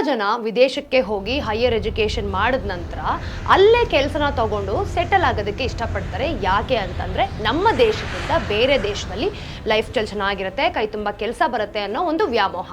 ಜನ ವಿದೇಶಕ್ಕೆ ಹೋಗಿ ಹೈಯರ್ ಎಜುಕೇಷನ್ ಮಾಡಿದ ನಂತರ ಅಲ್ಲೇ ಕೆಲಸನ ತಗೊಂಡು ಸೆಟಲ್ ಆಗೋದಕ್ಕೆ ಇಷ್ಟಪಡ್ತಾರೆ. ಯಾಕೆ ಅಂತಂದರೆ ನಮ್ಮ ದೇಶದಿಂದ ಬೇರೆ ದೇಶದಲ್ಲಿ ಲೈಫ್ ಸ್ಟೈಲ್ ಚೆನ್ನಾಗಿರುತ್ತೆ, ಕೈ ತುಂಬ ಕೆಲಸ ಬರುತ್ತೆ ಅನ್ನೋ ಒಂದು ವ್ಯಾಮೋಹ.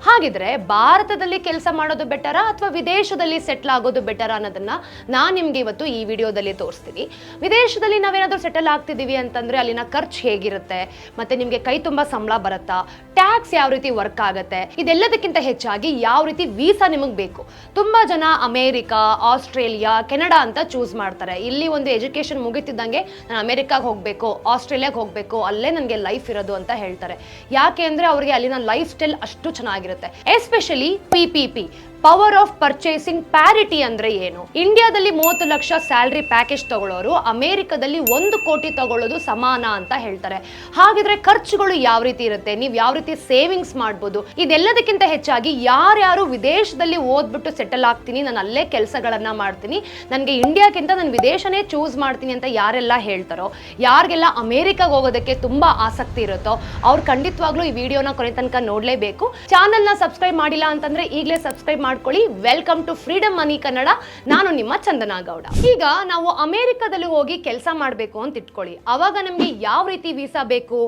ಹಾಗಿದ್ರೆ ಭಾರತದಲ್ಲಿ ಕೆಲಸ ಮಾಡೋದು ಬೆಟರಾ ಅಥವಾ ವಿದೇಶದಲ್ಲಿ ಸೆಟ್ಲ್ ಆಗೋದು ಬೆಟರಾ ಅನ್ನೋದನ್ನ ನಾನು ನಿಮ್ಗೆ ಇವತ್ತು ಈ ವಿಡಿಯೋದಲ್ಲಿ ತೋರಿಸ್ತೀನಿ. ವಿದೇಶದಲ್ಲಿ ನಾವೇನಾದ್ರೂ ಸೆಟಲ್ ಆಗ್ತಿದ್ದೀವಿ ಅಂತಂದ್ರೆ ಅಲ್ಲಿನ ಖರ್ಚು ಹೇಗಿರುತ್ತೆ, ಮತ್ತೆ ನಿಮ್ಗೆ ಕೈ ತುಂಬ ಸಂಬಳ ಬರುತ್ತಾ, ಟ್ಯಾಕ್ಸ್ ಯಾವ ರೀತಿ ವರ್ಕ್ ಆಗುತ್ತೆ, ಇದೆಲ್ಲದಕ್ಕಿಂತ ಹೆಚ್ಚಾಗಿ ಯಾವ ರೀತಿ ವೀಸಾ ನಿಮಗೆ ಬೇಕು. ತುಂಬಾ ಜನ ಅಮೇರಿಕಾ, ಆಸ್ಟ್ರೇಲಿಯಾ, ಕೆನಡಾ ಅಂತ ಚೂಸ್ ಮಾಡ್ತಾರೆ. ಇಲ್ಲಿ ಒಂದು ಎಜುಕೇಶನ್ ಮುಗಿತಿದ್ದಂಗೆ ನಾನು ಅಮೇರಿಕಾಗೆ ಹೋಗ್ಬೇಕು, ಆಸ್ಟ್ರೇಲಿಯಾಗೆ ಹೋಗ್ಬೇಕು, ಅಲ್ಲೇ ನನಗೆ ಲೈಫ್ ಇರೋದು ಅಂತ ಹೇಳ್ತಾರೆ. ಯಾಕೆ ಅಂದ್ರೆ ಅವ್ರಿಗೆ ಅಲ್ಲಿನ ಲೈಫ್ ಸ್ಟೈಲ್ ಅಷ್ಟು ಚೆನ್ನಾಗಿರುತ್ತೆ. Especially PPP, power of purchasing parity ಅಂದ್ರೆ ಏನು? ಇಂಡಿಯಾದಲ್ಲಿ 30 ಲಕ್ಷ ಸ್ಯಾಲರಿ ಪ್ಯಾಕೇಜ್ ತಗೊಳ್ಳೋರು ಅಮೆರಿಕದಲ್ಲಿ 1 ಕೋಟಿ ತಗೊಳ್ಳೋದು ಸಮಾನ ಅಂತ ಹೇಳ್ತಾರೆ. ಹಾಗಿದ್ರೆ ಖರ್ಚುಗಳು ಯಾವ ರೀತಿ ಇರುತ್ತೆ, ನೀವು ಯಾವ ರೀತಿ ಸೇವಿಂಗ್ಸ್ ಮಾಡ್ಬೋದು, ಇದೆಲ್ಲದಕ್ಕಿಂತ ಹೆಚ್ಚಾಗಿ ಯಾರ್ಯಾರು ವಿದೇಶದಲ್ಲಿ ಓದ್ಬಿಟ್ಟು ಸೆಟಲ್ ಆಗ್ತೀನಿ, ನಾನು ಅಲ್ಲೇ ಕೆಲಸಗಳನ್ನ ಮಾಡ್ತೀನಿ, ನನಗೆ ಇಂಡಿಯಾಕ್ಕಿಂತ ನಾನು ವಿದೇಶನೇ ಚೂಸ್ ಮಾಡ್ತೀನಿ ಅಂತ ಯಾರೆಲ್ಲ ಹೇಳ್ತಾರೋ, ಯಾರಿಗೆಲ್ಲ ಅಮೆರಿಕಾಗೆ ಹೋಗೋದಕ್ಕೆ ತುಂಬಾ ಆಸಕ್ತಿ ಇರುತ್ತೋ ಅವ್ರು ಖಂಡಿತವಾಗ್ಲೂ ಈ ವಿಡಿಯೋನ ಕೊನೆ ತನಕ ನೋಡ್ಲೇಬೇಕು. ಚಾನಲ್ನ ಸಬ್ಸ್ಕ್ರೈಬ್ ಮಾಡಿಲ್ಲ ಅಂತಂದ್ರೆ ಈಗಲೇ ಸಬ್ಸ್ಕ್ರೈಬ್ ಮಾಡ್ಕೊಳ್ಳಿ. ವೆಲ್ಕಮ್ ಟು ಫ್ರೀಡಮ್ ಮನಿ ಕನ್ನಡ. ನಾನು ನಿಮ್ಮ ಚಂದನಾ ಗೌಡ. ಈಗ ನಾವು ಅಮೆರಿಕದಲ್ಲಿ ಹೋಗಿ ಕೆಲಸ ಮಾಡಬೇಕು ಅಂತ ಇಟ್ಕೊಳ್ಳಿ. ಅವಾಗ ನಮಗೆ ಯಾವ ರೀತಿ ವೀಸಾ ಬೇಕು?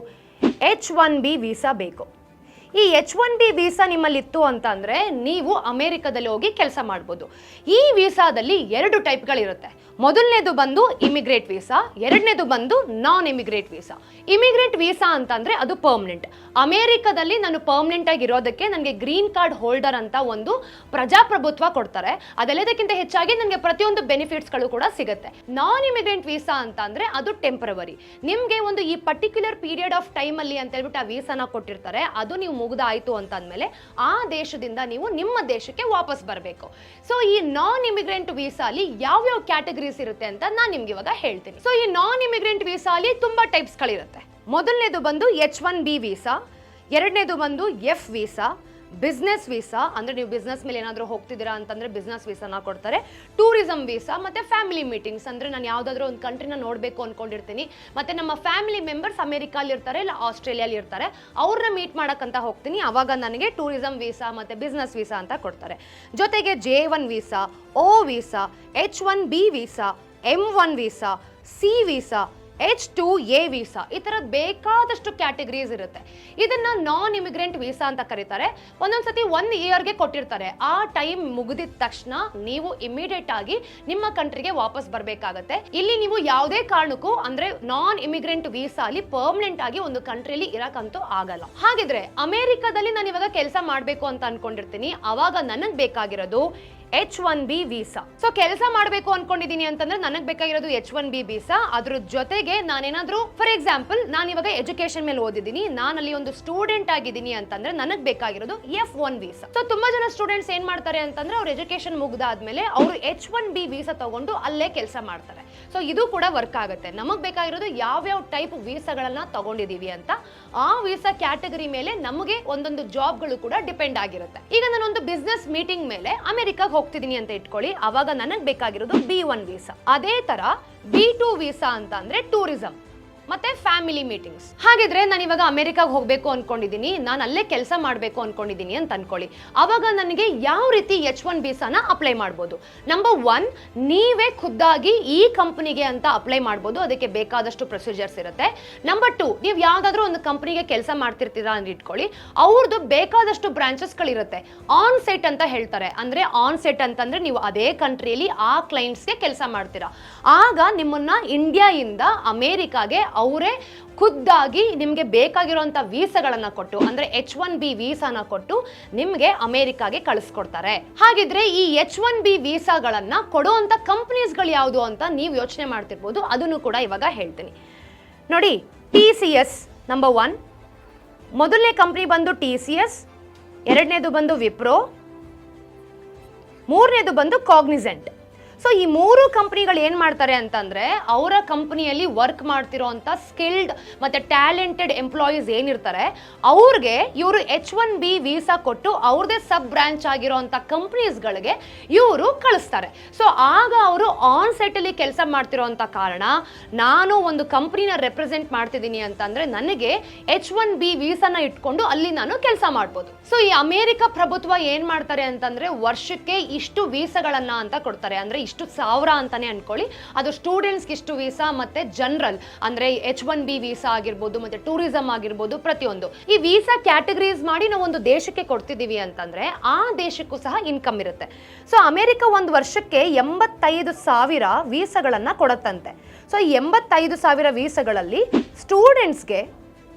H1B ವೀಸಾ ಬೇಕು. ಈ H1B ವೀಸಾ ನಿಮ್ಮಲ್ಲಿ ಇತ್ತು ಅಂತಂದ್ರೆ ನೀವು ಅಮೆರಿಕದಲ್ಲಿ ಹೋಗಿ ಕೆಲಸ ಮಾಡ್ಬೋದು. ಈ ವೀಸಾದಲ್ಲಿ 2 ಟೈಪ್ಗಳಿರುತ್ತೆ. ಮೊದಲನೇದು ಬಂದು ಇಮಿಗ್ರೇಟ್ ವೀಸಾ, ಎರಡನೇದು ಬಂದು ನಾನ್ ಇಮಿಗ್ರೇಟ್ ವೀಸಾ. ಇಮಿಗ್ರೇಟ್ ವೀಸಾ ಅಂತಂದ್ರೆ ಅದು ಪರ್ಮನೆಂಟ್. ಅಮೆರಿಕದಲ್ಲಿ ನಾನು ಪರ್ಮನೆಂಟ್ ಆಗಿ ಇರೋದಕ್ಕೆ ನನಗೆ ಗ್ರೀನ್ ಕಾರ್ಡ್ ಹೋಲ್ಡರ್ ಅಂತ ಒಂದು ಪ್ರಜಾಪ್ರಭುತ್ವ ಕೊಡ್ತಾರೆ. ಅದೆಲ್ಲದಕ್ಕಿಂತ ಹೆಚ್ಚಾಗಿ ನನಗೆ ಪ್ರತಿಯೊಂದು ಬೆನಿಫಿಟ್ಸ್ಗಳು ಕೂಡ ಸಿಗುತ್ತೆ. ನಾನ್ ಇಮಿಗ್ರೆಂಟ್ ವೀಸಾ ಅಂತ ಅಂದ್ರೆ ಅದು ಟೆಂಪರವರಿ. ನಿಮ್ಗೆ ಒಂದು ಈ ಪರ್ಟಿಕ್ಯುಲರ್ ಪೀರಿಯಡ್ ಆಫ್ ಟೈಮ್ ಅಲ್ಲಿ ಅಂತ ಹೇಳ್ಬಿಟ್ಟು ಆ ವೀಸಾನ ಕೊಟ್ಟಿರ್ತಾರೆ. ಅದು ನೀವು ಮುಗಿದಾಯ್ತು ಅಂತಂದ್ಮೇಲೆ ಆ ದೇಶದಿಂದ ನೀವು ನಿಮ್ಮ ದೇಶಕ್ಕೆ ವಾಪಸ್ ಬರಬೇಕು. ಸೊ ಈ ನಾನ್ ಇಮಿಗ್ರೆಂಟ್ ವೀಸಾ ಅಲ್ಲಿ ಯಾವ್ಯಾವ ಕ್ಯಾಟಗರೀಸ್ ಇರುತ್ತೆ ಅಂತ ನಾನು ನಿಮ್ಗೆ ಇವಾಗ ಹೇಳ್ತೀನಿ. ಸೊ ಈ ನಾನ್ ಇಮಿಗ್ರೆಂಟ್ ವೀಸಾ ಅಲ್ಲಿ ತುಂಬಾ ಟೈಪ್ಸ್ ಗಳಿರುತ್ತೆ. ಮೊದಲನೇದು ಬಂದು H1B ವೀಸಾ, ಎರಡನೇದು ಬಂದು F ವೀಸಾ, ಬಿಸ್ನೆಸ್ ವೀಸಾ ಅಂದ್ರೆ ನೀವು ಬಿಸ್ನೆಸ್ ಮೇಲೆ ಏನಾದರೂ ಹೋಗ್ತಿದ್ದೀರಾ ಅಂತಂದ್ರೆ ಬಿಸ್ನೆಸ್ ವೀಸಾನ ಕೊಡ್ತಾರೆ, ಟೂರಿಸಂ ವೀಸಾ, ಮತ್ತೆ ಫ್ಯಾಮಿಲಿ ಮೀಟಿಂಗ್ಸ್ ಅಂದ್ರೆ ನಾನು ಯಾವ್ದಾದ್ರು ಒಂದು ಕಂಟ್ರಿನ ನೋಡಬೇಕು ಅನ್ಕೊಂಡಿರ್ತೀನಿ, ಮತ್ತೆ ನಮ್ಮ ಫ್ಯಾಮಿಲಿ ಮೆಂಬರ್ಸ್ ಅಮೆರಿಕಲ್ಲಿ ಇರ್ತಾರೆ ಇಲ್ಲ ಆಸ್ಟ್ರೇಲಿಯಲ್ಲಿ ಇರ್ತಾರೆ, ಅವ್ರನ್ನ ಮೀಟ್ ಮಾಡಕ್ಕಂತ ಹೋಗ್ತೀನಿ, ಅವಾಗ ನನಗೆ ಟೂರಿಸಂ ವೀಸಾ ಮತ್ತೆ ಬಿಸ್ನೆಸ್ ವೀಸಾ ಅಂತ ಕೊಡ್ತಾರೆ. ಜೊತೆಗೆ J1 visa, O visa, H1B visa, M1 visa, C visa, H2A visa, ಈ ಥರದ ಬೇಕಾದಷ್ಟು ಕ್ಯಾಟಗರೀಸ್ ಇರುತ್ತೆ. ಇದನ್ನ ನಾನ್ ಇಮಿಗ್ರೆಂಟ್ ವೀಸಾ ಅಂತ ಕರೀತಾರೆ. ಒಂದೊಂದ್ಸತಿ 1 ಇಯರ್ಗೆ ಕೊಟ್ಟಿರ್ತಾರೆ. ಆ ಟೈಮ್ ಮುಗಿದಿದ ತಕ್ಷಣ ನೀವು ಇಮಿಡಿಯೇಟ್ ಆಗಿ ನಿಮ್ಮ ಕಂಟ್ರಿಗೆ ವಾಪಸ್ ಬರಬೇಕಾಗತ್ತೆ. ಇಲ್ಲಿ ನೀವು ಯಾವುದೇ ಕಾರಣಕ್ಕೂ ಅಂದ್ರೆ ನಾನ್ ಇಮಿಗ್ರೆಂಟ್ ವೀಸಾ ಅಲ್ಲಿ ಪರ್ಮನೆಂಟ್ ಆಗಿ ಒಂದು ಕಂಟ್ರಿಯಲ್ಲಿ ಇರಕ್ಕಂತೂ ಆಗಲ್ಲ. ಹಾಗಿದ್ರೆ ಅಮೆರಿಕದಲ್ಲಿ ನಾನು ಇವಾಗ ಕೆಲಸ ಮಾಡಬೇಕು ಅಂತ ಅನ್ಕೊಂಡಿರ್ತೀನಿ, ಅವಾಗ ನನಗೆ ಬೇಕಾಗಿರೋದು H1B ವೀಸಾ. ಸೊ ಕೆಲಸ ಮಾಡಬೇಕು ಅನ್ಕೊಂಡಿದೀನಿ ಅಂತಂದ್ರೆ ನನಗೆ ಬೇಕಾಗಿರೋದು H1B ವೀಸಾ. ಅದ್ರ ಜೊತೆಗೆ ನಾನೇನಾದ್ರೂ ಫಾರ್ ಎಕ್ಸಾಂಪಲ್ ನಾನು ಇವಾಗ ಎಜುಕೇಶನ್ ಮೇಲೆ ಓದಿದ್ದೀನಿ, ನಾನು ಅಲ್ಲಿ ಒಂದು ಸ್ಟೂಡೆಂಟ್ ಆಗಿದ್ದೀನಿ ಅಂತಂದ್ರೆ ನನಗೆ ಬೇಕಾಗಿರೋದು F1 ವೀಸಾ. ಸೊ ತುಂಬಾ ಜನ ಸ್ಟೂಡೆಂಟ್ಸ್ ಏನ್ ಮಾಡ್ತಾರೆ ಅಂತಂದ್ರೆ ಅವ್ರ ಎಜುಕೇಶನ್ ಮುಗ್ದಾದ್ಮೇಲೆ ಅವರು H1B ವೀಸಾ ತಗೊಂಡು ಅಲ್ಲೇ ಕೆಲಸ ಮಾಡ್ತಾರೆ. ಸೊ ಇದು ಕೂಡ ವರ್ಕ್ ಆಗುತ್ತೆ. ನಮಗ್ ಬೇಕಾಗಿರೋದು ಯಾವ್ಯಾವ ಟೈಪ್ ವೀಸಾಗಳನ್ನ ತಗೊಂಡಿದೀವಿ ಅಂತ, ಆ ವೀಸಾ ಕ್ಯಾಟಗರಿ ಮೇಲೆ ನಮಗೆ ಒಂದೊಂದು ಜಾಬ್ಗಳು ಕೂಡ ಡಿಪೆಂಡ್ ಆಗಿರುತ್ತೆ. ಈಗ ನಾನೊಂದು ಬಿಸ್ನೆಸ್ ಮೀಟಿಂಗ್ ಮೇಲೆ ಅಮೆರಿಕಾಗೆ ಹೋಗ್ತಿದ್ದೀನಿ ಅಂತ ಇಟ್ಕೊಳ್ಳಿ, ಅವಾಗ ನನಗೆ ಬೇಕಾಗಿರೋದು B1 ವೀಸಾ. ಅದೇ ತರ B2 ವೀಸಾ ಅಂತ ಅಂದ್ರೆ ಟೂರಿಸಂ ಮತ್ತೆ ಫ್ಯಾಮಿಲಿ ಮೀಟಿಂಗ್ಸ್. ಹಾಗಿದ್ರೆ ನಾನು ಇವಾಗ ಅಮೆರಿಕಾಗೆ ಹೋಗ್ಬೇಕು ಅನ್ಕೊಂಡಿದ್ದೀನಿ, ನಾನು ಅಲ್ಲೇ ಕೆಲಸ ಮಾಡಬೇಕು ಅನ್ಕೊಂಡಿದ್ದೀನಿ ಅಂತ ಅನ್ಕೊಳ್ಳಿ, ಅವಾಗ ನನಗೆ ಯಾವ ರೀತಿ H1 ವೀಸಾನ ಅಪ್ಲೈ ಮಾಡ್ಬೋದು? ನಂಬರ್ 1, ನೀವೇ ಖುದ್ದಾಗಿ ಈ ಕಂಪನಿಗೆ ಅಂತ ಅಪ್ಲೈ ಮಾಡ್ಬೋದು. ಅದಕ್ಕೆ ಬೇಕಾದಷ್ಟು ಪ್ರೊಸೀಜರ್ಸ್ ಇರುತ್ತೆ. ನಂಬರ್ 2, ನೀವು ಯಾವ್ದಾದ್ರು ಒಂದು ಕಂಪನಿಗೆ ಕೆಲಸ ಮಾಡ್ತಿರ್ತೀರಾ ಅಂತ ಇಟ್ಕೊಳ್ಳಿ, ಅವ್ರದ್ದು ಬೇಕಾದಷ್ಟು ಬ್ರಾಂಚಸ್ಗಳಿರುತ್ತೆ. ಆನ್ ಸೈಟ್ ಅಂತ ಹೇಳ್ತಾರೆ. ಅಂದ್ರೆ ಆನ್ ಸೈಟ್ ಅಂತಂದ್ರೆ ನೀವು ಅದೇ ಕಂಟ್ರಿಯಲ್ಲಿ ಆ ಕ್ಲೈಂಟ್ಸ್ಗೆ ಕೆಲಸ ಮಾಡ್ತೀರಾ. ಆಗ ನಿಮ್ಮನ್ನ ಇಂಡಿಯಾದಿಂದ ಅಮೆರಿಕಾಗೆ ಅವರೇ ಖುದ್ದಾಗಿ ನಿಮಗೆ ಬೇಕಾಗಿರುವಂತ ವೀಸಾಗಳನ್ನ ಕೊಟ್ಟು ಅಂದ್ರೆ H1B ವೀಸಾನ ಕೊಟ್ಟು ನಿಮಗೆ ಅಮೆರಿಕಾಗೆ ಕಳಿಸ್ಕೊಡ್ತಾರೆ. ಹಾಗಿದ್ರೆ ಈ H1B ವೀಸಾಗಳನ್ನ ಕೊಡುವಂತ ಕಂಪನೀಸ್ಗಳು ಯಾವುದು ಅಂತ ನೀವು ಯೋಚನೆ ಮಾಡ್ತಿರ್ಬೋದು. ಅದನ್ನು ಕೂಡ ಇವಾಗ ಹೇಳ್ತೀನಿ ನೋಡಿ. TCS ನಂಬರ್ 1, ಮೊದಲನೇ ಕಂಪನಿ ಬಂದು TCS, ಎರಡನೇದು ಬಂದು ವಿಪ್ರೋ, ಮೂರನೇದು ಬಂದು ಕಾಗ್ನಿಸೆಂಟ್. ಸೊ ಈ 3 ಕಂಪ್ನಿಗಳು ಏನು ಮಾಡ್ತಾರೆ ಅಂತಂದರೆ ಅವರ ಕಂಪ್ನಿಯಲ್ಲಿ ವರ್ಕ್ ಮಾಡ್ತಿರೋಂಥ ಸ್ಕಿಲ್ಡ್ ಮತ್ತು ಟ್ಯಾಲೆಂಟೆಡ್ ಎಂಪ್ಲಾಯೀಸ್ ಏನಿರ್ತಾರೆ ಅವ್ರಿಗೆ ಇವರು H1B ವೀಸಾ ಕೊಟ್ಟು ಅವ್ರದೇ ಸಬ್ ಬ್ರಾಂಚ್ ಆಗಿರೋಂಥ ಕಂಪ್ನೀಸ್ಗಳಿಗೆ ಇವರು ಕಳಿಸ್ತಾರೆ. ಸೊ ಆಗ ಅವರು ಆನ್ ಸೈಟಲ್ಲಿ ಕೆಲಸ ಮಾಡ್ತಿರೋಂಥ ಕಾರಣ ನಾನು ಒಂದು ಕಂಪ್ನಿನ ರೆಪ್ರೆಸೆಂಟ್ ಮಾಡ್ತಿದ್ದೀನಿ ಅಂತಂದರೆ ನನಗೆ H1B ವೀಸಾನ ಇಟ್ಕೊಂಡು ಅಲ್ಲಿ ನಾನು ಕೆಲಸ ಮಾಡ್ಬೋದು. ಸೊ ಈ ಅಮೆರಿಕ ಪ್ರಭುತ್ವ ಏನು ಮಾಡ್ತಾರೆ ಅಂತಂದರೆ ವರ್ಷಕ್ಕೆ ಇಷ್ಟು ವೀಸಾಗಳನ್ನು ಅಂತ ಕೊಡ್ತಾರೆ. ಅಂದರೆ ಇಷ್ಟು 1000 ಅಂತಾನೆ ಅನ್ಕೊಳ್ಳಿ. ಅದು ಸ್ಟೂಡೆಂಟ್ಸ್ಗೆ ಇಷ್ಟು ವೀಸಾ ಮತ್ತೆ ಜನರಲ್ ಅಂದ್ರೆ H1B ವೀಸಾ ಆಗಿರ್ಬೋದು ಮತ್ತೆ ಟೂರಿಸಂ ಆಗಿರ್ಬೋದು ಪ್ರತಿಯೊಂದು ಈ ವೀಸಾ ಕ್ಯಾಟಗರೀಸ್ ಮಾಡಿ ನಾವು ಒಂದು ದೇಶಕ್ಕೆ ಕೊಡ್ತಿದೀವಿ ಅಂತಂದ್ರೆ ಆ ದೇಶಕ್ಕೂ ಸಹ ಇನ್ಕಮ್ ಇರುತ್ತೆ. ಸೊ ಅಮೆರಿಕ ಒಂದು ವರ್ಷಕ್ಕೆ 85,000 ವೀಸಾಗಳನ್ನ ಕೊಡುತ್ತಂತೆ. ಸೊ 85,000 ವೀಸಾಗಳಲ್ಲಿ ಸ್ಟೂಡೆಂಟ್ಸ್ಗೆ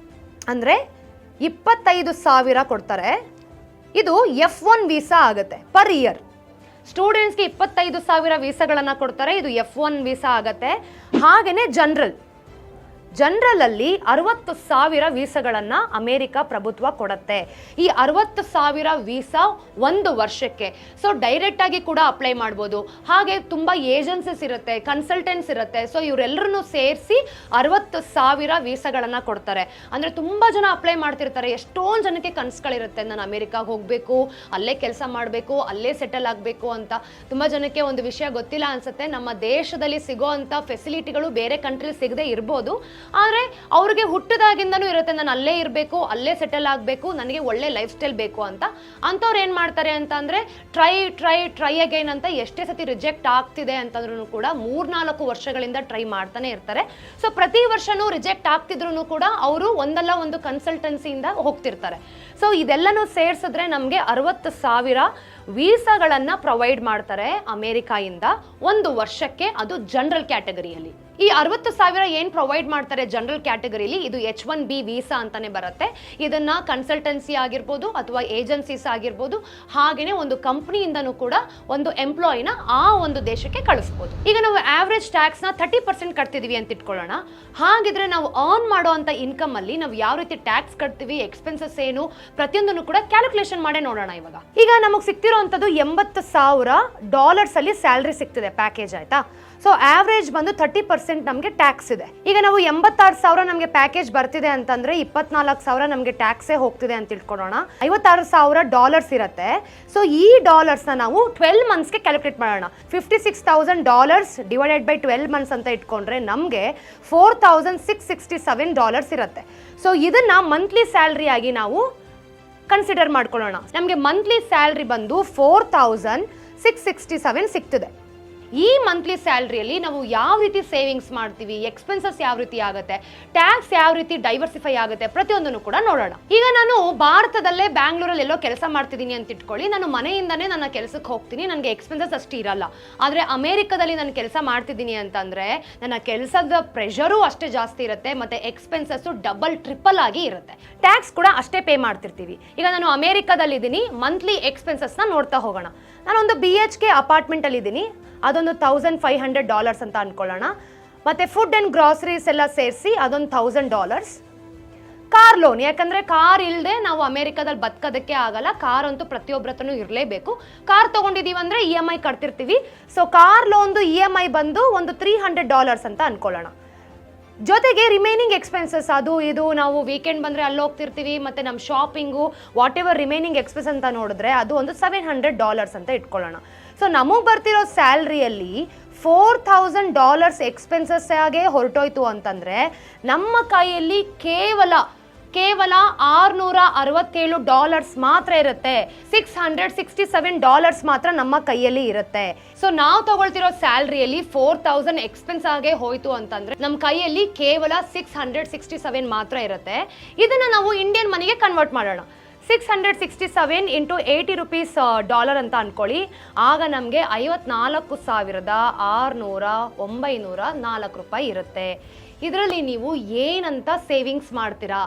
ಅಂದ್ರೆ 25,000 ಕೊಡ್ತಾರೆ. ಇದು F1 ವೀಸಾ ಆಗುತ್ತೆ ಪರ್ ಇಯರ್. ಸ್ಟೂಡೆಂಟ್ಸ್ಗೆ 25,000 ವೀಸಾಗಳನ್ನು ಕೊಡ್ತಾರೆ. ಇದು F1 ವೀಸಾ ಆಗತ್ತೆ. ಹಾಗೆಯೇ ಜನರಲ್ ಅಲ್ಲಿ 60,000 ವೀಸಾಗಳನ್ನು ಅಮೆರಿಕ ಪ್ರಭುತ್ವ ಕೊಡುತ್ತೆ. ಈ 60,000 ವೀಸಾ ಒಂದು ವರ್ಷಕ್ಕೆ. ಸೊ ಡೈರೆಕ್ಟ್ ಆಗಿ ಕೂಡ ಅಪ್ಲೈ ಮಾಡ್ಬೋದು. ಹಾಗೆ ತುಂಬಾ ಏಜೆನ್ಸೀಸ್ ಇರುತ್ತೆ, ಕನ್ಸಲ್ಟೆಂಟ್ಸ್ ಇರುತ್ತೆ. ಸೊ ಇವರೆಲ್ಲರನ್ನು ಸೇರಿಸಿ 60,000 ವೀಸಾಗಳನ್ನು ಕೊಡ್ತಾರೆ. ಅಂದ್ರೆ ತುಂಬಾ ಜನ ಅಪ್ಲೈ ಮಾಡ್ತಿರ್ತಾರೆ. ಎಷ್ಟೊಂದು ಜನಕ್ಕೆ ಕನಸುಗಳಿರುತ್ತೆ, ನಾನು ಅಮೆರಿಕಾಗೆ ಹೋಗಬೇಕು, ಅಲ್ಲೇ ಕೆಲಸ ಮಾಡಬೇಕು, ಅಲ್ಲೇ ಸೆಟಲ್ ಆಗಬೇಕು ಅಂತ. ತುಂಬಾ ಜನಕ್ಕೆ ಒಂದು ವಿಷಯ ಗೊತ್ತಿಲ್ಲ ಅನ್ಸುತ್ತೆ, ನಮ್ಮ ದೇಶದಲ್ಲಿ ಸಿಗೋ ಅಂತ ಫೆಸಿಲಿಟಿಗಳು ಬೇರೆ ಕಂಟ್ರಿ ಸಿಗದೆ ಇರ್ಬೋದು. ಆದರೆ ಅವ್ರಿಗೆ ಹುಟ್ಟದಾಗಿಂದನೂ ಇರುತ್ತೆ, ನಾನು ಅಲ್ಲೇ ಇರಬೇಕು, ಅಲ್ಲೇ ಸೆಟಲ್ ಆಗಬೇಕು, ನನಗೆ ಒಳ್ಳೆ ಲೈಫ್ ಸ್ಟೈಲ್ ಬೇಕು ಅಂತ. ಅಂಥವ್ರು ಏನು ಮಾಡ್ತಾರೆ ಅಂತ ಅಂದರೆ ಟ್ರೈ ಅಗೈನ್ ಅಂತ ಎಷ್ಟೇ ಸತಿ ರಿಜೆಕ್ಟ್ ಆಗ್ತಿದೆ ಅಂತಂದ್ರೂ ಕೂಡ 3-4 ವರ್ಷಗಳಿಂದ ಟ್ರೈ ಮಾಡ್ತಾನೆ ಇರ್ತಾರೆ. ಸೊ ಪ್ರತಿ ವರ್ಷನೂ ರಿಜೆಕ್ಟ್ ಆಗ್ತಿದ್ರು ಕೂಡ ಅವರು ಒಂದಲ್ಲ ಒಂದು ಕನ್ಸಲ್ಟೆನ್ಸಿಯಿಂದ ಹೋಗ್ತಿರ್ತಾರೆ. ಸೊ ಇದೆಲ್ಲನೂ ಸೇರಿಸಿದ್ರೆ ನಮಗೆ 60,000 ವೀಸಾಗಳನ್ನು ಪ್ರೊವೈಡ್ ಮಾಡ್ತಾರೆ ಅಮೆರಿಕಾಯಿಂದ ಒಂದು ವರ್ಷಕ್ಕೆ, ಅದು ಜನರಲ್ ಕ್ಯಾಟಗರಿಯಲ್ಲಿ. ಈ 60,000 ಏನು ಪ್ರೊವೈಡ್ ಮಾಡ್ತಾರೆ ಜನರಲ್ ಕ್ಯಾಟಗರಿಲಿ, ಇದು H1B ವೀಸಾ ಅಂತಾನೆ ಬರುತ್ತೆ. ಇದನ್ನ ಕನ್ಸಲ್ಟೆನ್ಸಿ ಆಗಿರ್ಬೋದು ಅಥವಾ ಏಜೆನ್ಸೀಸ್ ಆಗಿರ್ಬೋದು, ಹಾಗೆಯೇ ಒಂದು ಕಂಪ್ನಿಯಿಂದನೂ ಕೂಡ ಒಂದು ಎಂಪ್ಲಾಯಿನ ಆ ಒಂದು ದೇಶಕ್ಕೆ ಕಳಿಸ್ಬೋದು. ಈಗ ನಾವು ಆವ್ರೇಜ್ ಟ್ಯಾಕ್ಸ್ನ 30% ಕಟ್ತಿದೀವಿ ಅಂತ ಇಟ್ಕೊಳ್ಳೋಣ. ಹಾಗಿದ್ರೆ ನಾವು ಅರ್ನ್ ಮಾಡೋ ಅಂತ ಇನ್ಕಮ್ ಅಲ್ಲಿ ನಾವು ಯಾವ ರೀತಿ ಟ್ಯಾಕ್ಸ್ ಕಟ್ತೀವಿ, ಎಕ್ಸ್ಪೆನ್ಸಸ್ ಏನು, ಪ್ರತಿಯೊಂದನ್ನು ಕೂಡ ಕ್ಯಾಲ್ಕುಲೇಷನ್ ಮಾಡೇ ನೋಡೋಣ. ಈಗ ನಮಗೆ ಸಿಗ್ತಿರೋಂಥದ್ದು $80,000 ಅಲ್ಲಿ ಸ್ಯಾಲ್ರಿ ಸಿಗ್ತಿದೆ ಪ್ಯಾಕೇಜ್, ಆಯ್ತಾ. ಸೊ ಆವ್ರೇಜ್ ಬಂದು 30% ನಮಗೆ ಟ್ಯಾಕ್ಸ್ ಇದೆ. ಈಗ ನಾವು 86,000 ನಮಗೆ ಪ್ಯಾಕೇಜ್ ಬರ್ತಿದೆ ಅಂತಂದ್ರೆ 24,000 ನಮಗೆ ಟ್ಯಾಕ್ಸೇ ಹೋಗ್ತಿದೆ ಅಂತ ತಿಳ್ಕೊಳ್ಳೋಣ. $56,000 ಇರುತ್ತೆ. ಸೊ ಈ ಡಾಲರ್ಸ್ನ ನಾವು 12 ಮಂತ್ಸ್ಗೆ ಕ್ಯಾಲ್ಕುಲೇಟ್ ಮಾಡೋಣ. $56,000 ಡಿವೈಡೆಡ್ ಬೈ 12 ಮಂತ್ಸ್ ಅಂತ ಇಟ್ಕೊಂಡ್ರೆ ನಮಗೆ $4,667 ಇರುತ್ತೆ. ಸೊ ಇದನ್ನ ಮಂತ್ಲಿ ಸ್ಯಾಲ್ರಿ ಆಗಿ ನಾವು ಕನ್ಸಿಡರ್ ಮಾಡ್ಕೊಳ್ಳೋಣ. ನಮಗೆ ಮಂತ್ಲಿ ಸ್ಯಾಲ್ರಿ ಬಂದು 4,667 ಸಿಗ್ತಿದೆ. ಈ ಮಂತ್ಲಿ ಸ್ಯಾಲ್ರಿಯಲ್ಲಿ ನಾವು ಯಾವ ರೀತಿ ಸೇವಿಂಗ್ಸ್ ಮಾಡ್ತೀವಿ, ಎಕ್ಸ್ಪೆನ್ಸಸ್ ಯಾವ ರೀತಿ ಆಗುತ್ತೆ, ಟ್ಯಾಕ್ಸ್ ಯಾವ ರೀತಿ ಡೈವರ್ಸಿಫೈ ಆಗುತ್ತೆ, ಪ್ರತಿಯೊಂದನ್ನು ಕೂಡ ನೋಡೋಣ. ಈಗ ನಾನು ಭಾರತದಲ್ಲೇ ಬ್ಯಾಂಗ್ಳೂರಲ್ಲಿ ಎಲ್ಲೋ ಕೆಲಸ ಮಾಡ್ತಿದ್ದೀನಿ ಅಂತ ಇಟ್ಕೊಳ್ಳಿ. ನಾನು ಮನೆಯಿಂದನೇ ನನ್ನ ಕೆಲಸಕ್ಕೆ ಹೋಗ್ತೀನಿ, ನನಗೆ ಎಕ್ಸ್ಪೆನ್ಸಸ್ ಅಷ್ಟು ಇರಲ್ಲ. ಆದರೆ ಅಮೆರಿಕದಲ್ಲಿ ನಾನು ಕೆಲಸ ಮಾಡ್ತಿದ್ದೀನಿ ಅಂತಂದರೆ ನನ್ನ ಕೆಲಸದ ಪ್ರೆಷರು ಅಷ್ಟೇ ಜಾಸ್ತಿ ಇರುತ್ತೆ, ಮತ್ತು ಎಕ್ಸ್ಪೆನ್ಸಸ್ಸು ಡಬಲ್ ಟ್ರಿಪಲ್ ಆಗಿ ಇರುತ್ತೆ. ಟ್ಯಾಕ್ಸ್ ಕೂಡ ಅಷ್ಟೇ ಪೇ ಮಾಡ್ತಿರ್ತೀವಿ. ಈಗ ನಾನು ಅಮೆರಿಕದಲ್ಲಿದ್ದೀನಿ, ಮಂತ್ಲಿ ಎಕ್ಸ್ಪೆನ್ಸಸ್ನ ನೋಡ್ತಾ ಹೋಗೋಣ. ನಾನೊಂದು BHK ಅಪಾರ್ಟ್ಮೆಂಟಲ್ಲಿ ಇದ್ದೀನಿ, ಅದೊಂದು $1,500 ಅಂತ ಅನ್ಕೊಳ್ಳೋಣ. ಮತ್ತು ಫುಡ್ ಆ್ಯಂಡ್ ಗ್ರಾಸರೀಸ್ ಎಲ್ಲ ಸೇರಿಸಿ ಅದೊಂದು $1,000. ಕಾರ್ ಲೋನ್, ಯಾಕಂದರೆ ಕಾರ್ ಇಲ್ಲದೆ ನಾವು ಅಮೆರಿಕದಲ್ಲಿ ಬದುಕೋದಕ್ಕೆ ಆಗಲ್ಲ. ಕಾರ್ ಅಂತೂ ಪ್ರತಿಯೊಬ್ಬರ ಹತ್ರನೂ ಇರಲೇಬೇಕು. ಕಾರ್ ತೊಗೊಂಡಿದ್ದೀವಿ ಅಂದರೆ EMI ಕಟ್ತಿರ್ತೀವಿ. ಸೊ ಕಾರ್ ಲೋನ್ದು EMI ಬಂದು ಒಂದು $300 ಅಂತ ಅನ್ಕೊಳ್ಳೋಣ. ಜೊತೆಗೆ ರಿಮೈನಿಂಗ್ ಎಕ್ಸ್ಪೆನ್ಸಸ್, ಅದು ಇದು ನಾವು ವೀಕೆಂಡ್ ಬಂದರೆ ಅಲ್ಲಿ ಹೋಗ್ತಿರ್ತೀವಿ, ಮತ್ತು ನಮ್ಮ shopping what ever remaining expense ಅಂತ ನೋಡಿದ್ರೆ ಅದು ಒಂದು $700 ಅಂತ ಇಟ್ಕೊಳ್ಳೋಣ. ಸೊ ನಮಗೆ ಬರ್ತಿರೋ ಸ್ಯಾಲ್ರಿಯಲ್ಲಿ $4,000 ಎಕ್ಸ್ಪೆನ್ಸಸ್ ಆಗೇ ಹೊರಟೋಯ್ತು ಅಂತಂದರೆ ನಮ್ಮ ಕೈಯಲ್ಲಿ ಕೇವಲ $667 ಮಾತ್ರ ಇರುತ್ತೆ. $667 ಮಾತ್ರ ನಮ್ಮ ಕೈಯಲ್ಲಿ ಇರುತ್ತೆ. ಸೊ ನಾವು ತಗೊಳ್ತಿರೋ ಸ್ಯಾಲ್ರಿಯಲ್ಲಿ 4,000 ಎಕ್ಸ್ಪೆನ್ಸ್ ಆಗೇ ಹೋಯ್ತು ಅಂತಂದ್ರೆ ನಮ್ಮ ಕೈಯಲ್ಲಿ ಕೇವಲ $667 ಮಾತ್ರ ಇರುತ್ತೆ. ಇದನ್ನ ನಾವು ಇಂಡಿಯನ್ ಮನಿಗೆ ಕನ್ವರ್ಟ್ ಮಾಡೋಣ. 667 ಇಂಟು $80 ಅಂತ ಅನ್ಕೊಳ್ಳಿ. ಆಗ ನಮಗೆ $54,609 ರೂಪಾಯಿ ಇರುತ್ತೆ. ಇದರಲ್ಲಿ ನೀವು ಏನಂತ ಸೇವಿಂಗ್ಸ್ ಮಾಡ್ತೀರಾ?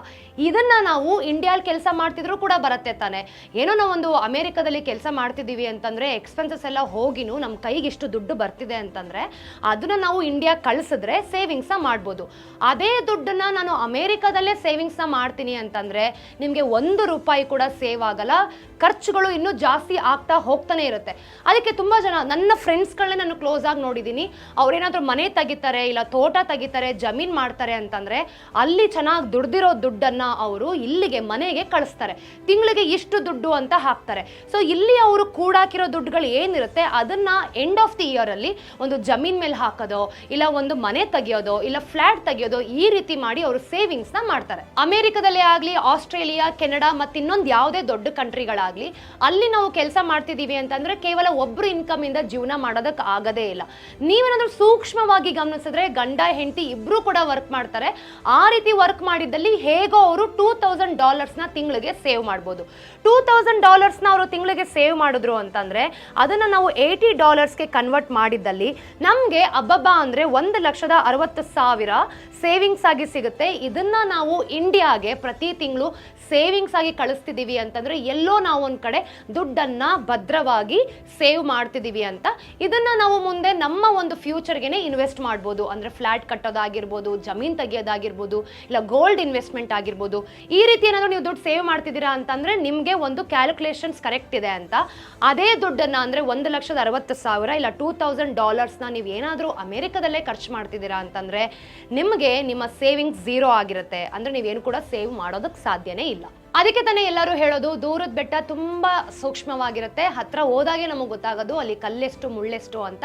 ಇದನ್ನ ನಾವು ಇಂಡಿಯಾದಲ್ಲಿ ಕೆಲಸ ಮಾಡ್ತಿದ್ರು ಕೂಡ ಬರುತ್ತೆ ತಾನೆ. ಏನೋ ನಾವೊಂದು ಅಮೆರಿಕದಲ್ಲಿ ಕೆಲಸ ಮಾಡ್ತಿದ್ದೀವಿ ಅಂತಂದ್ರೆ ಎಕ್ಸ್ಪೆನ್ಸಸ್ ಎಲ್ಲ ಹೋಗಿನೂ ನಮ್ಮ ಕೈಗೆ ಇಷ್ಟು ದುಡ್ಡು ಬರ್ತಿದೆ ಅಂತಂದ್ರೆ ಅದನ್ನ ನಾವು ಇಂಡಿಯಾ ಕಳಿಸಿದ್ರೆ ಸೇವಿಂಗ್ಸ್ ಮಾಡ್ಬೋದು. ಅದೇ ದುಡ್ಡನ್ನ ನಾನು ಅಮೆರಿಕದಲ್ಲೇ ಸೇವಿಂಗ್ಸ್ ಮಾಡ್ತೀನಿ ಅಂತಂದ್ರೆ ನಿಮ್ಗೆ 1 ರೂಪಾಯಿ ಕೂಡ ಸೇವ್ ಆಗಲ್ಲ, ಖರ್ಚುಗಳು ಇನ್ನೂ ಜಾಸ್ತಿ ಆಗ್ತಾ ಹೋಗ್ತಾನೆ ಇರುತ್ತೆ. ಅದಕ್ಕೆ ತುಂಬಾ ಜನ ನನ್ನ ಫ್ರೆಂಡ್ಸ್ಗಳನ್ನೇ ನಾನು ಕ್ಲೋಸ್ ಆಗಿ ನೋಡಿದ್ದೀನಿ. ಅವ್ರೇನಾದ್ರೂ ಮನೆ ತೆಗಿತಾರೆ, ಇಲ್ಲ ತೋಟ ತೆಗಿತಾರೆ, ಜಮೀನ್ ಮಾಡ್ತಾರೆ ಅಂತಂದ್ರೆ ಅಲ್ಲಿ ಚೆನ್ನಾಗಿ ದುಡ್ದಿರೋ ದುಡ್ಡನ್ನ ಅವರು ಇಲ್ಲಿಗೆ ಮನೆಗೆ ಕಳಿಸ್ತಾರೆ. ತಿಂಗಳಿಗೆ ಇಷ್ಟು ದುಡ್ಡು ಅಂತ ಹಾಕ್ತಾರೆ. ಸೊ ಇಲ್ಲಿ ಅವರು ಕೂಡಾಕಿರೋ ದುಡ್ಡುಗಳು ಏನಿರುತ್ತೆ ಅದನ್ನ ಎಂಡ್ ಆಫ್ ದಿ ಇಯರ್ ಅಲ್ಲಿ ಒಂದು ಜಮೀನ್ ಮೇಲೆ ಹಾಕೋದೋ, ಇಲ್ಲ ಒಂದು ಮನೆ ತೆಗಿಯೋದೋ, ಇಲ್ಲ ಫ್ಲಾಟ್ ತೆಗಿಯೋದೋ, ಈ ರೀತಿ ಮಾಡಿ ಅವರು ಸೇವಿಂಗ್ಸ್ ನ ಮಾಡ್ತಾರೆ. ಅಮೆರಿಕದಲ್ಲೇ ಆಗ್ಲಿ, ಆಸ್ಟ್ರೇಲಿಯಾ, ಕೆನಡಾ ಮತ್ತೆ ಇನ್ನೊಂದು ಯಾವುದೇ ದೊಡ್ಡ ಕಂಟ್ರಿಗಳಾಗ್ಲಿ, ಅಲ್ಲಿ ನಾವು ಕೆಲಸ ಮಾಡ್ತಿದೀವಿ ಅಂತಂದ್ರೆ ಕೇವಲ ಒಬ್ರು ಇನ್ಕಮ್ ಇಂದ ಜೀವನ ಮಾಡೋದಕ್ಕೆ ಆಗದೇ ಇಲ್ಲ. ನೀವೇನಾದ್ರೂ ಸೂಕ್ಷ್ಮವಾಗಿ ಗಮನಿಸಿದ್ರೆ ಗಂಡ ಹೆಂಡತಿ ಇಬ್ರು ಕೂಡ ವರ್ಕ್ ಮಾಡ್ತಾರೆ. ಆ ರೀತಿ ವರ್ಕ್ ಮಾಡಿದ್ದಲ್ಲಿ ಹೇಗೋ ಅವರು $2000 ತಿಂಗಳಿಗೆ ಸೇವ್ ಮಾಡ್ಬೋದು. $2000 ಅವರು ತಿಂಗಳಿಗೆ ಸೇವ್ ಮಾಡಿದ್ರು ಅಂತಂದ್ರೆ ಅದನ್ನ ನಾವು $80 ಕನ್ವರ್ಟ್ ಮಾಡಿದ್ದಲ್ಲಿ ನಮ್ಗೆ ಅಬ್ಬಬ್ಬ ಅಂದ್ರೆ 1,60,000 ಸೇವಿಂಗ್ಸ್ ಆಗಿ ಸಿಗುತ್ತೆ. ಇದನ್ನ ನಾವು ಇಂಡಿಯಾಗೆ ಪ್ರತಿ ತಿಂಗಳು ಸೇವಿಂಗ್ಸ್ ಆಗಿ ಕಳಿಸ್ತಿದೀವಿ ಅಂತಂದ್ರೆ ಎಲ್ಲೋ ನಾವು ಒಂದ್ ಕಡೆ ದುಡ್ಡನ್ನ ಭದ್ರವಾಗಿ ಸೇವ್ ಮಾಡ್ತಿದೀವಿ ಅಂತ. ಇದನ್ನ ನಾವು ಮುಂದೆ ನಮ್ಮ ಒಂದು ಫ್ಯೂಚರ್ಗೆನೆ ಇನ್ವೆಸ್ಟ್ ಮಾಡ್ಬೋದು. ಅಂದ್ರೆ ಫ್ಲಾಟ್ ಕಟ್ಟೋದಾಗಿರ್ಬೋದು, ಜಮೀನ್ ತೆಗಿಯೋದಾಗಿರ್ಬೋದು, ಇಲ್ಲ ಗೋಲ್ಡ್ ಇನ್ವೆಸ್ಟ್ಮೆಂಟ್ ಆಗಿರ್ಬೋದು. ಈ ರೀತಿ ಏನಾದ್ರು ನೀವು ದುಡ್ಡು ಸೇವ್ ಮಾಡ್ತಿದ್ದೀರಾ ಅಂತಂದ್ರೆ ನಿಮ್ಗೆ ಒಂದು ಕ್ಯಾಲ್ಕುಲೇಷನ್ಸ್ ಕರೆಕ್ಟ್ ಇದೆ ಅಂತ. ಅದೇ ದುಡ್ಡನ್ನ ಅಂದ್ರೆ 1,60,000 ಇಲ್ಲ $2,000 ನೀವು ಏನಾದ್ರೂ ಅಮೆರಿಕದಲ್ಲೇ ಖರ್ಚು ಮಾಡ್ತಿದ್ದೀರಾ ಅಂತಂದ್ರೆ ನಿಮ್ಗೆ ನಿಮ್ಮ ಸೇವಿಂಗ್ಸ್ 0 ಆಗಿರುತ್ತೆ. ಅಂದ್ರೆ ನೀವೇನು ಕೂಡ ಸೇವ್ ಮಾಡೋದಕ್ಕೆ ಸಾಧ್ಯನೇ ಇಲ್ಲ. ಅದಕ್ಕೆ ತಾನೇ ಎಲ್ಲರೂ ಹೇಳೋದು ದೂರದ ಬೆಟ್ಟ ತುಂಬಾ ಸೂಕ್ಷ್ಮವಾಗಿರುತ್ತೆ, ಹತ್ರ ಹೋದಾಗೆ ನಮಗೆ ಗೊತ್ತಾಗೋದು ಅಲ್ಲಿ ಕಲ್ಲೆಷ್ಟು ಮುಳ್ಳೆಷ್ಟು ಅಂತ.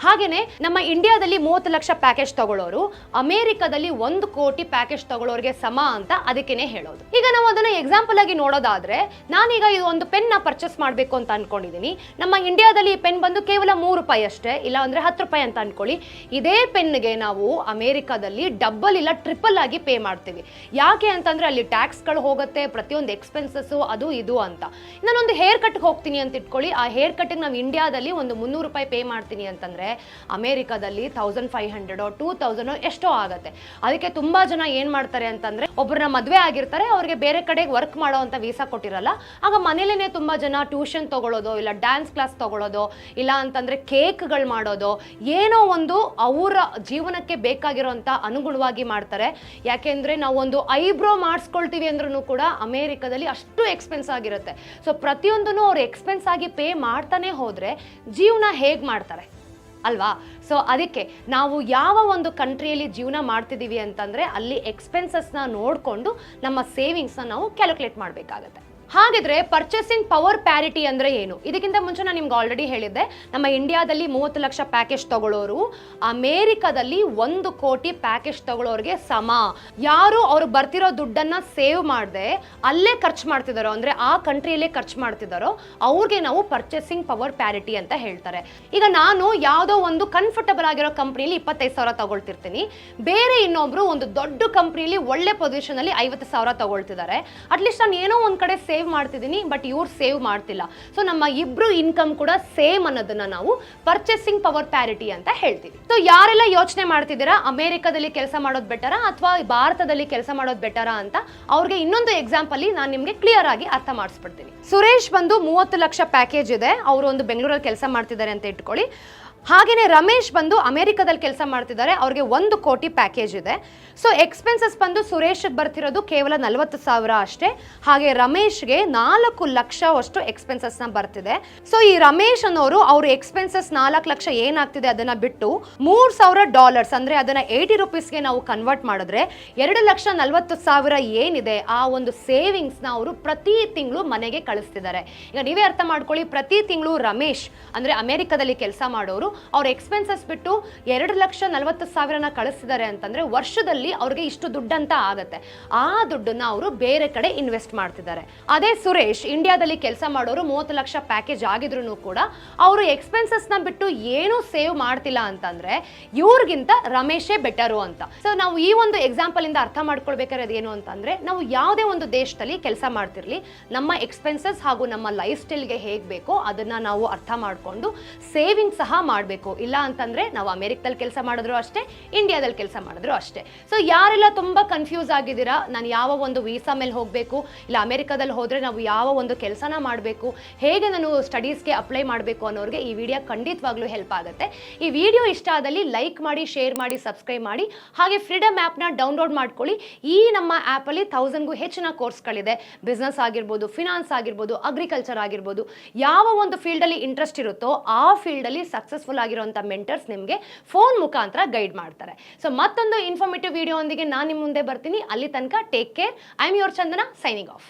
ಹಾಗೇನೆ ನಮ್ಮ ಇಂಡಿಯಾದಲ್ಲಿ 30 ಲಕ್ಷ ಪ್ಯಾಕೇಜ್ ತಗೊಳ್ಳೋರು ಅಮೆರಿಕದಲ್ಲಿ 1 ಕೋಟಿ ಪ್ಯಾಕೇಜ್ ತಗೊಳ್ಳೋರಿಗೆ ಸಮ ಅಂತ ಅದಕ್ಕೇನೆ ಹೇಳೋದು. ಈಗ ನಾವು ಅದನ್ನ ಎಕ್ಸಾಂಪಲ್ ಆಗಿ ನೋಡೋದಾದ್ರೆ, ನಾನೀಗ ಇದು ಒಂದು ಪೆನ್ ನ ಪರ್ಚೇಸ್ ಮಾಡ್ಬೇಕು ಅಂತ ಅನ್ಕೊಂಡಿದೀನಿ. ನಮ್ಮ ಇಂಡಿಯಾದಲ್ಲಿ ಈ ಪೆನ್ ಬಂದು ಕೇವಲ $3 ಅಷ್ಟೇ, ಇಲ್ಲ ಅಂದ್ರೆ $10 ಅಂತ ಅನ್ಕೊಳ್ಳಿ. ಇದೇ ಪೆನ್ಗೆ ನಾವು ಅಮೆರಿಕದಲ್ಲಿ ಡಬಲ್ ಇಲ್ಲ ಟ್ರಿಪಲ್ ಆಗಿ ಪೇ ಮಾಡ್ತೀವಿ. ಯಾಕೆ ಅಂತಂದ್ರೆ ಅಲ್ಲಿ ಟ್ಯಾಕ್ಸ್ಗಳು ಹೋಗುತ್ತೆ, ಒಂದು ಎಕ್ಸ್ಪೆನ್ಸಸ್ ಅದು ಇದು ಅಂತ. ನಾನೊಂದು ಹೇರ್ ಕಟ್ ಹೋಗ್ತೀನಿ ಅಂತ ಇಟ್ಕೊಳ್ಳಿ. ಆ ಹೇರ್ ಕಟ್ ನಾವು ಇಂಡಿಯಾದಲ್ಲಿ ಒಂದು $300 ಪೇ ಮಾಡ್ತೀನಿ ಅಂತಂದ್ರೆ ಅಮೆರಿಕದಲ್ಲಿ 1500 2000 ಎಷ್ಟೋ ಆಗತ್ತೆ. ಅದಕ್ಕೆ ತುಂಬಾ ಜನ ಏನ್ ಮಾಡ್ತಾರೆ ಅಂತಂದ್ರೆ ಒಬ್ಬರನ್ನ ಮದ್ವೆ ಆಗಿರ್ತಾರೆ, ಅವ್ರಿಗೆ ಬೇರೆ ಕಡೆ ವರ್ಕ್ ಮಾಡೋ ಅಂತ ವೀಸಾ ಕೊಟ್ಟಿರಲ್ಲ. ಆಗ ಮನೇಲೇನೆ ತುಂಬಾ ಜನ ಟ್ಯೂಷನ್ ತಗೊಳ್ಳೋದು, ಇಲ್ಲ ಡ್ಯಾನ್ಸ್ ಕ್ಲಾಸ್ ತಗೊಳ್ಳೋದು, ಇಲ್ಲ ಅಂತಂದ್ರೆ ಕೇಕ್ಗಳು ಮಾಡೋದು, ಏನೋ ಒಂದು ಅವರ ಜೀವನಕ್ಕೆ ಬೇಕಾಗಿರೋಂತ ಅನುಗುಣವಾಗಿ ಮಾಡ್ತಾರೆ. ಯಾಕೆಂದ್ರೆ ನಾವು ಒಂದು ಐಬ್ರೋ ಮಾಡಿಸ್ಕೊಳ್ತೀವಿ ಅಂದ್ರೂ ಕೂಡ ಅಮೆರಿಕದಲ್ಲಿ ಅಷ್ಟು ಎಕ್ಸ್ಪೆನ್ಸ್ ಆಗಿರುತ್ತೆ. ಸೊ ಪ್ರತಿಯೊಂದನ್ನು ಅವ್ರು ಎಕ್ಸ್ಪೆನ್ಸ್ ಆಗಿ ಪೇ ಮಾಡ್ತಾನೆ ಹೋದ್ರೆ ಜೀವನ ಹೇಗ್ ಮಾಡ್ತಾರೆ ಅಲ್ವಾ? ಸೊ ಅದಕ್ಕೆ ನಾವು ಯಾವ ಒಂದು ಕಂಟ್ರಿಯಲ್ಲಿ ಜೀವನ ಮಾಡ್ತಿದೀವಿ ಅಂತಂದ್ರೆ ಅಲ್ಲಿ ಎಕ್ಸ್ಪೆನ್ಸಸ್ನ ನೋಡಿಕೊಂಡು ನಮ್ಮ ಸೇವಿಂಗ್ಸ್ನ ನಾವು ಕ್ಯಾಲ್ಕುಲೇಟ್ ಮಾಡಬೇಕಾಗತ್ತೆ. ಹಾಗಿದ್ರೆ ಪರ್ಚೇಸಿಂಗ್ ಪವರ್ ಪ್ಯಾರಿಟಿ ಅಂದ್ರೆ ಏನು? ಇದಕ್ಕಿಂತ ಮುಂಚೆ ನಾನು ನಿಮ್ಗೆ ಆಲ್ರೆಡಿ ಹೇಳಿದ್ದೆ, ನಮ್ಮ ಇಂಡಿಯಾದಲ್ಲಿ 30 ಲಕ್ಷ ಪ್ಯಾಕೇಜ್ ತಗೊಳ್ಳೋರು ಅಮೆರಿಕದಲ್ಲಿ 1 ಕೋಟಿ ಪ್ಯಾಕೇಜ್ ತಗೊಳ್ಳೋರಿಗೆ ಸಮ. ಯಾರು ಅವ್ರು ಬರ್ತಿರೋ ದುಡ್ಡನ್ನ ಸೇವ್ ಮಾಡದೆ ಅಲ್ಲೇ ಖರ್ಚು ಮಾಡ್ತಿದಾರೋ, ಅಂದ್ರೆ ಆ ಕಂಟ್ರಿಯಲ್ಲೇ ಖರ್ಚು ಮಾಡ್ತಿದಾರೋ ಅವ್ರಿಗೆ ನಾವು ಪರ್ಚೇಸಿಂಗ್ ಪವರ್ ಪ್ಯಾರಿಟಿ ಅಂತ ಹೇಳ್ತಾರೆ. ಈಗ ನಾನು ಯಾವುದೋ ಒಂದು ಕಂಫರ್ಟಬಲ್ ಆಗಿರೋ ಕಂಪ್ನಿಲಿ 25,000 ತಗೊಳ್ತಿರ್ತೀನಿ, ಬೇರೆ ಇನ್ನೊಬ್ರು ಒಂದು ದೊಡ್ಡ ಕಂಪ್ನಿಲಿ ಒಳ್ಳೆ ಪೊಸಿಷನ್ ಅಲ್ಲಿ 50,000 ತಗೊಳ್ತಿದ್ದಾರೆ. ಅಟ್ಲೀಸ್ಟ್ ನಾನು ಏನೋ ಒಂದ್ ಕಡೆ ಸೇವ್ ಮಾಡ್ತಿದ್ದೀನಿ, ಬಟ್ ಇವ್ರು ಸೇವ್ ಮಾಡ್ತಿಲ್ಲ. ಸೊ ನಮ್ಮ ಇಬ್ರು ಇನ್ಕಮ್ ಕೂಡ ಸೇಮ್ ಅನ್ನೋದನ್ನ ನಾವು ಪರ್ಚೇಸಿಂಗ್ ಪವರ್ ಪ್ಯಾರಿಟಿ ಅಂತ ಹೇಳ್ತೀವಿ. ಸೊ ಯಾರೆಲ್ಲ ಯೋಚನೆ ಮಾಡ್ತಿದ್ದೀರಾ ಅಮೆರಿಕದಲ್ಲಿ ಕೆಲಸ ಮಾಡೋದು ಬೆಟರಾ ಅಥವಾ ಭಾರತದಲ್ಲಿ ಕೆಲಸ ಮಾಡೋದು ಬೆಟರಾ ಅಂತ, ಅವ್ರಿಗೆ ಇನ್ನೊಂದು ಎಕ್ಸಾಂಪಲ್ ನಾನು ನಿಮ್ಗೆ ಕ್ಲಿಯರ್ ಆಗಿ ಅರ್ಥ ಮಾಡಿಸ್ಬಿಡ್ತೀನಿ. ಸುರೇಶ್ ಬಂದು 30 ಲಕ್ಷ ಪ್ಯಾಕೇಜ್ ಇದೆ, ಅವರು ಒಂದು ಬೆಂಗಳೂರಲ್ಲಿ ಕೆಲಸ ಮಾಡ್ತಿದ್ದಾರೆ ಅಂತ ಇಟ್ಕೊಳ್ಳಿ. ಹಾಗೇನೆ ರಮೇಶ್ ಬಂದು ಅಮೆರಿಕದಲ್ಲಿ ಕೆಲಸ ಮಾಡ್ತಿದ್ದಾರೆ, ಅವ್ರಿಗೆ 1 ಕೋಟಿ ಪ್ಯಾಕೇಜ್ ಇದೆ. ಸೊ ಎಕ್ಸ್ಪೆನ್ಸಸ್ ಬಂದು ಸುರೇಶ್ ಬರ್ತಿರೋದು ಕೇವಲ 40,000 ಅಷ್ಟೇ. ಹಾಗೆ ರಮೇಶ್ಗೆ 4 ಲಕ್ಷವಷ್ಟು ಎಕ್ಸ್ಪೆನ್ಸಸ್ ನ ಬರ್ತಿದೆ. ಸೊ ಈ ರಮೇಶ್ ಅನ್ನೋರು ಅವ್ರ ಎಕ್ಸ್ಪೆನ್ಸಸ್ 4 ಲಕ್ಷ ಏನಾಗ್ತಿದೆ ಅದನ್ನ ಬಿಟ್ಟು $3,000 ಅಂದ್ರೆ ಅದನ್ನ 80 ರೂಪೀಸ್ಗೆ ನಾವು ಕನ್ವರ್ಟ್ ಮಾಡಿದ್ರೆ 2,40,000 ಏನಿದೆ ಆ ಒಂದು ಸೇವಿಂಗ್ಸ್ ನ ಅವರು ಪ್ರತಿ ತಿಂಗಳು ಮನೆಗೆ ಕಳಿಸ್ತಿದ್ದಾರೆ. ಈಗ ನೀವೇ ಅರ್ಥ ಮಾಡ್ಕೊಳ್ಳಿ, ಪ್ರತಿ ತಿಂಗಳು ರಮೇಶ್ ಅಂದ್ರೆ ಅಮೆರಿಕದಲ್ಲಿ ಕೆಲಸ ಮಾಡೋರು ಅವ್ರ ಎಕ್ಸ್ಪೆನ್ಸಸ್ ಬಿಟ್ಟು 2,40,000 ಕಳಿಸ್ತಿದ್ದಾರೆ ಅಂತಂದ್ರೆ ವರ್ಷದಲ್ಲಿ ಅವ್ರಿಗೆ ಇಷ್ಟು ದುಡ್ಡಂತ ಆಗತ್ತೆ. ಆ ದುಡ್ಡನ್ನ ಅವರು ಬೇರೆ ಕಡೆ ಇನ್ವೆಸ್ಟ್ ಮಾಡ್ತಿದ್ದಾರೆ. ಅದೇ ಸುರೇಶ್ ಇಂಡಿಯಾದಲ್ಲಿ ಕೆಲಸ ಮಾಡೋರು 30 ಲಕ್ಷ ಪ್ಯಾಕೇಜ್ ಆಗಿದ್ರು ಕೂಡ ಅವರು ಎಕ್ಸ್ಪೆನ್ಸಸ್ ನ ಬಿಟ್ಟು ಏನೂ ಸೇವ್ ಮಾಡ್ತಿಲ್ಲ ಅಂತಂದ್ರೆ ಇವ್ರಿಗಿಂತ ರಮೇಶೇ ಬೆಟರು ಅಂತ. ಸೊ ನಾವು ಈ ಒಂದು ಎಕ್ಸಾಂಪಲ್ ಇಂದ ಅರ್ಥ ಮಾಡ್ಕೊಳ್ಬೇಕಾದ್ರೆ ಏನು ಅಂತಂದ್ರೆ, ನಾವು ಯಾವುದೇ ಒಂದು ದೇಶದಲ್ಲಿ ಕೆಲಸ ಮಾಡ್ತಿರ್ಲಿ, ನಮ್ಮ ಎಕ್ಸ್ಪೆನ್ಸಸ್ ಹಾಗೂ ನಮ್ಮ ಲೈಫ್ ಸ್ಟೈಲ್ಗೆ ಹೇಗ್ ಬೇಕೋ ಅದನ್ನ ನಾವು ಅರ್ಥ ಮಾಡ್ಕೊಂಡು ಸೇವಿಂಗ್ ಸಹ ಮಾಡಬೇಕು, ಇಲ್ಲ ಅಂತಂದರೆ ನಾವು ಅಮೆರಿಕದಲ್ಲಿ ಕೆಲಸ ಮಾಡಿದ್ರು ಅಷ್ಟೇ, ಇಂಡಿಯಾದಲ್ಲಿ ಕೆಲಸ ಮಾಡಿದ್ರು ಅಷ್ಟೇ. ಸೊ ಯಾರೆಲ್ಲ ತುಂಬ ಕನ್ಫ್ಯೂಸ್ ಆಗಿದ್ದೀರಾ, ನಾನು ಯಾವ ಒಂದು ವೀಸಾ ಮೇಲೆ ಹೋಗಬೇಕು, ಇಲ್ಲ ಅಮೆರಿಕಾದಲ್ಲಿ ಹೋದರೆ ನಾವು ಯಾವ ಒಂದು ಕೆಲಸನ ಮಾಡಬೇಕು, ಹೇಗೆ ನಾನು ಸ್ಟಡೀಸ್ಗೆ ಅಪ್ಲೈ ಮಾಡಬೇಕು ಅನ್ನೋರಿಗೆ ಈ ವಿಡಿಯೋ ಖಂಡಿತವಾಗ್ಲೂ ಹೆಲ್ಪ್ ಆಗುತ್ತೆ. ಈ ವಿಡಿಯೋ ಇಷ್ಟ ಆದಲ್ಲಿ ಲೈಕ್ ಮಾಡಿ, ಶೇರ್ ಮಾಡಿ, ಸಬ್ಸ್ಕ್ರೈಬ್ ಮಾಡಿ. ಹಾಗೆ ಫ್ರೀಡಮ್ ಆ್ಯಪ್ನ ಡೌನ್ಲೋಡ್ ಮಾಡ್ಕೊಳ್ಳಿ. ಈ ನಮ್ಮ ಆ್ಯಪಲ್ಲಿ 1000ಗೂ ಹೆಚ್ಚಿನ ಕೋರ್ಸ್ಗಳಿದೆ. ಬಿಸ್ನೆಸ್ ಆಗಿರ್ಬೋದು, ಫಿನಾನ್ಸ್ ಆಗಿರ್ಬೋದು, ಅಗ್ರಿಕಲ್ಚರ್ ಆಗಿರ್ಬೋದು, ಯಾವ ಒಂದು ಫೀಲ್ಡಲ್ಲಿ ಇಂಟ್ರೆಸ್ಟ್ ಇರುತ್ತೋ ಆ ಫೀಲ್ಡಲ್ಲಿ ಸಕ್ಸಸ್ಫುಲ್ ಆಗಿರುವಂಥ ಮೆಂಟರ್ಸ್ ನಿಮಗೆ ಫೋನ್ ಮುಖಾಂತರ ಗೈಡ್ ಮಾಡ್ತಾರೆ. ಸೊ ಮತ್ತೊಂದು ಇನ್ಫಾರ್ಮೇಟಿವ್ ವಿಡಿಯೋ ಒಂದಿಗೆ ನಾನು ನಿಮ್ಮ ಮುಂದೆ ಬರ್ತೀನಿ. ಅಲ್ಲಿ ತನಕ take care. I am your Chandana, signing off.